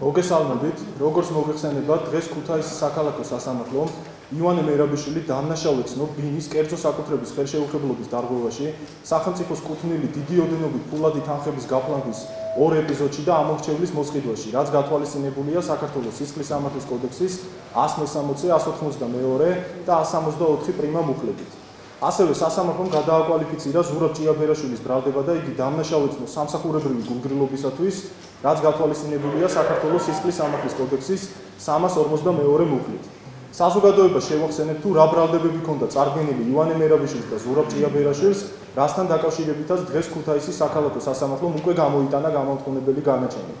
მოგესალმებით, როგორც მოგეხსენებათ, დღეს ქუთაისის საქალაქო სასამართლომ ივანე მერაბიშვილი დამნაშავედ ცნობს ბინის კერძო საკუთრების ხელშეუხებლობის დარღვევაში სახელმწიფოს კუთვნილი დიდი ოდენობით ფულადი თანხების გაფლანგვის ორ ეპიზოდში და ამორჩევლის მოსყიდვაში, რაც გათვალისწინებულია საქართველოს სისხლის სამართლის კოდექსის 160, 182 და 164 პრიმა მუხლებით. ასევე სასამართლომ გადააკვალიფიცირა ზურაბ ჭიაბერაშვილის ბრალდება და იგი დამნაშავედ ცნობს სამსახურებრივი გულგრილობისათვის, რაც გათვალისწინებულია საქართველოს სისხლის სამართლის კოდექსის 342 მუხლით. საზოგადოებას შევახსენებთ, თუ რა ბრალდებები ჰქონდა წარდგენილი ივანე მერაბიშვილს და ზურაბ ჭიაბერაშვილს, რასთან დაკავშირებითაც დღეს ქუთაისის საქალაქო სასამართლომ უკვე გამოიტანა გამამტყუნებელი განაჩენი.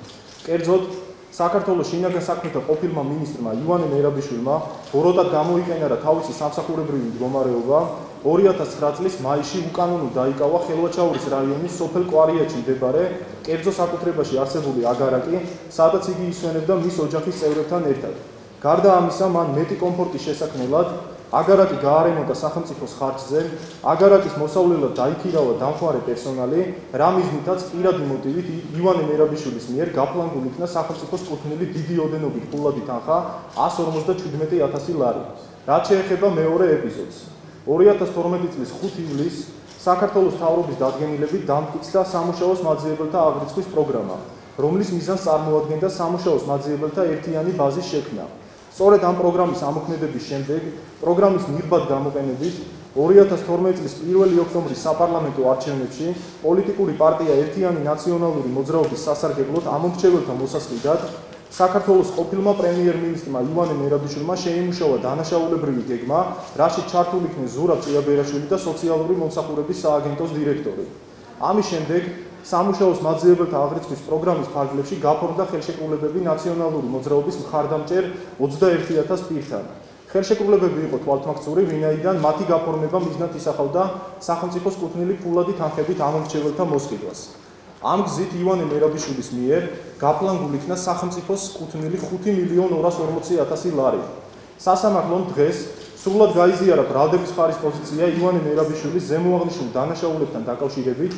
კერძოდ, საქართველოს შინაგან საქმეთა ყოფილმა მინისტრმა ივანე მერაბიშვილმა ბოროტად გამოიყენა თავისი სამსახურებრივი მდგომარეობა 2009 წლის მაისში უკანონოდ დაიკავა ხელვაჩაურის რაიონის სოფელ კვარიაჩი მდებარე კერძო საკუთრებაში არსებული აგარაკი, სადაც იგი ისვენებდა მის ოჯახის წევრებთან ერთად. გარდა ამისა, მან მეტი კომფორტის შესაქმნელად აგარაკი გაარემონტა სახელმწიფოს ხარჯზე, აგარაკის მოსავლელად დაიქირავა დამხმარე პერსონალი, რა მიზნითაც პირადი მოტივით ივანე მერაბიშვილის მიერ გაფლანგული იქნა სახელმწიფოს კუთვნილი დიდი ოდენობით ფულადი თანხა 157,000 ლარი. რაც შეეხება მეორე ეპიზოდს. 2012 წლის 5 ივლისს საქართველოს მთავრობის დადგენილებით დამტკიცდა სამუშაოს მაძიებელთა აღრიცხვის პროგრამა, რომლის მიზანს წარმოადგენდა სამუშაოს მაძიებელთა ერთიანი ბაზის შექმნა. სწორედ ამ პროგრამის ამოქმედების შემდეგ, პროგრამის მიღბად გამოყენებით 2012 წლის 1 ოქტომბრის საპარლამენტო არჩევნებში პოლიტიკური პარტია ერთიანი ნაციონალური მოძრაობის სასარგებლოდ ამომრჩეველთა მოსასყიდად საქართველოს ყოფილმა პრემიერ-მინისტრმა ივანე მერაბიშვილმა შეიმუშავა დანაშაულებრივი გეგმა, რაშიც ჩართული იქნენ ზურაბ ჭიაბერაშვილი და სოციალური მომსახურების სააგენტოს დირექტორი. ამის შემდეგ სამუშაოს მაძიებელთა აღრიცხვის პროგრამის ფარგლებში გაფორმდა ხელშეკრულებები ნაციონალური მოძრაობის მხარდამჭერ 21,000 პირთან. ხელშეკრულებები იყო თვალთმაქცური, ვინაიდან მათი გაფორმება მიზნად ისახავდა სახელმწიფოს კუთვნილი ფულადი თანხებით ამომრჩეველთა მოსყიდვას. ამ გზით ივანე მერაბიშვილის მიერ გაფლანგული იქნა სახელმწიფოს კუთვნილი 5,240,000 ლარი. სასამართლომ დღეს სრულად გაიზიარა ბრალდების მხარის პოზიცია ივანე მერაბიშვილის ზემოაღნიშნულ დანაშაულებთან დაკავშირებით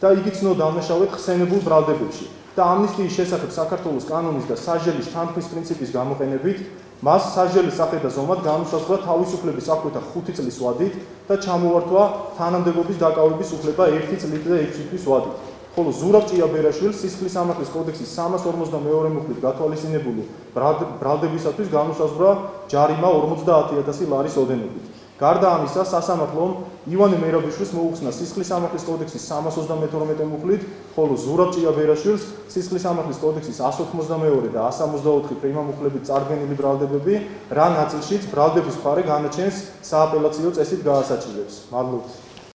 და იგი ცნო დამნაშავედ ხსენებულ ბრალდებებში და ამნისტიის შესახებ საქართველოს კანონის და სასჯელის თანხმის პრინციპის გამოყენებით მას სასჯელის სახე და ზომად განუსაზღვრა თავისუფლების აღკვეთა 5 წლის ვადით და ჩამოართვა თანამდებობის დაკავების უფლება 1 წლით და 6 თვის ვადით. ხოლო ზურაბ ჭიაბერაშვილს სისხლის სამართლის კოდექსის 342 მუხლით გათვალისწინებული ბრალდებისათვის განუსაზღვრა ჯარიმა 50,000 ლარის ოდენობით. გარდა ამისა, სასამართლომ ივანე მერაბიშვილს მოუხსნა სისხლის სამართლის კოდექსის 332 მუხლით, ხოლო ზურაბ ჭიაბერაშვილს სისხლის სამართლის კოდექსის 182 და 164 პრიმა მუხლებით წარდგენილი ბრალდებები, რა ნაწილშიც ბრალდების მხარე განაჩენს სააპელაციო წესით გაასაჩივრებს. მადლობთ.